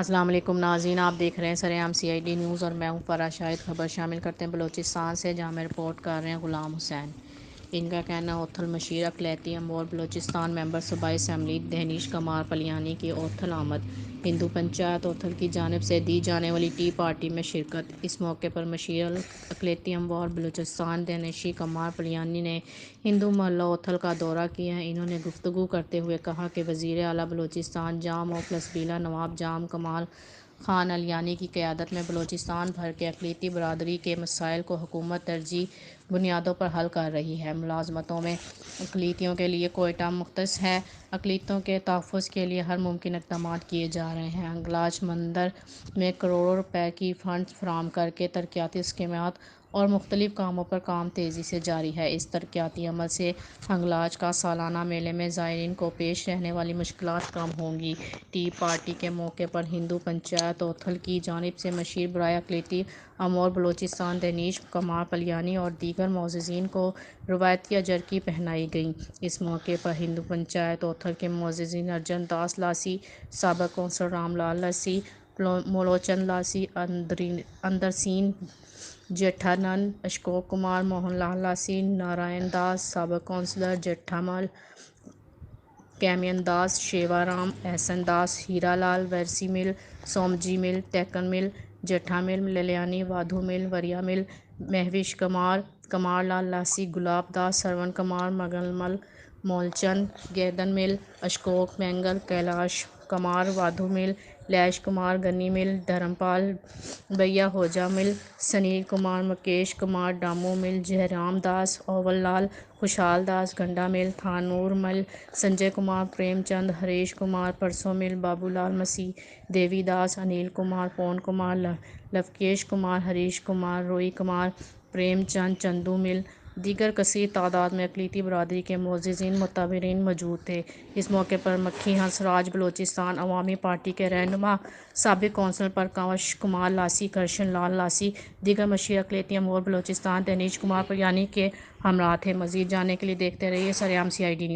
السلام علیکم ناظرین، آپ دیکھ رہے ہیں سرعام CID نیوز اور میں ہوں فرح شاہد۔ خبر شامل کرتے ہیں بلوچستان سے، جہاں میں رپورٹ کر رہے ہیں غلام حسین۔ ان کا کہنا اوتھل مشیر اقلیتی امور بلوچستان ممبر صوبائی اسمبلی دہنیش کمار پلیانی کی اوتھل آمد۔ ہندو پنچایت اوتھل کی جانب سے دی جانے والی ٹی پارٹی میں شرکت۔ اس موقع پر مشیر اقلیتی امور بلوچستان دہنیش کمار پلیانی نے ہندو محلہ اوتھل کا دورہ کیا۔ انہوں نے گفتگو کرتے ہوئے کہا کہ وزیر اعلیٰ بلوچستان جام و پلسبیلا نواب جام کمال خان علیانی کی قیادت میں بلوچستان بھر کے اقلیتی برادری کے مسائل کو حکومت ترجیحی بنیادوں پر حل کر رہی ہے۔ ملازمتوں میں اقلیتوں کے لیے کوئٹہ مختص ہے۔ اقلیتوں کے تحفظ کے لیے ہر ممکن اقدامات کیے جا رہے ہیں۔ ہنگلاج مندر میں کروڑوں روپے کی فنڈز فراہم کر کے ترقیاتی اسکیمات اور مختلف کاموں پر کام تیزی سے جاری ہے۔ اس ترقیاتی عمل سے ہنگلاج کا سالانہ میلے میں زائرین کو پیش رہنے والی مشکلات کم ہوں گی۔ ٹی پارٹی کے موقع پر ہندو پنچایت اوتھل کی جانب سے مشیر برائے اقلیتی امور بلوچستان دہنیش کمار پلیانی اور دیگر معززین کو روایتی اجرکی پہنائی گئی۔ اس موقع پر ہندو پنچایت اوتھل کے معززین ارجن داس لاسی، سابق کونسلر رام لال لاسی، مولوچند لاسی، اندرسین جیٹھانند، اشوک کمار، موہن لال لاسی، نارائن داس، سابق کونسلر جیٹھا مل، کیمین داس، شیوا رام، احسن داس، ہیرا لال، ویرسی مل، سومجی مل، ٹیکن مل، جیٹھا مل، لیلیانی، وادھو مل، وریا مل، مہویش کمار، کمار لال لاسی، گلاب داس، سرون کمار، مگن مل، مولچند، گیدن مل، اشوک مینگل، کیلاش کمار، وادھو مل، لیش کمار، گنی مل، دھرم پال بھیا ہوجا مل، سنیل کمار، مکیش کمار، ڈامو مل، جے رام داس، اوول لال، خوشحال داس، گنڈا مل، تھانور مل، سنجے کمار، پریم چند، ہریش کمار، پرسوں مل، بابو لال مسیح، دیوی داس، انیل کمار، پون کمار، لوکیش کمار، ہریش کمار، روی کمار، پریم چند، چندو مل، دیگر کثیر تعداد میں اقلیتی برادری کے معززین معتبرین موجود تھے۔ اس موقع پر مکھی ہنس راج بلوچستان عوامی پارٹی کے رہنما سابق کونسلر پرکاش کمار لاسی، کرشن لال لاسی، دیگر مشیر اقلیتی امور بلوچستان دہنیش کمار پلیانی کے ہمراہ تھے۔ مزید جاننے کے لیے دیکھتے رہیے سرعام CID نیوز۔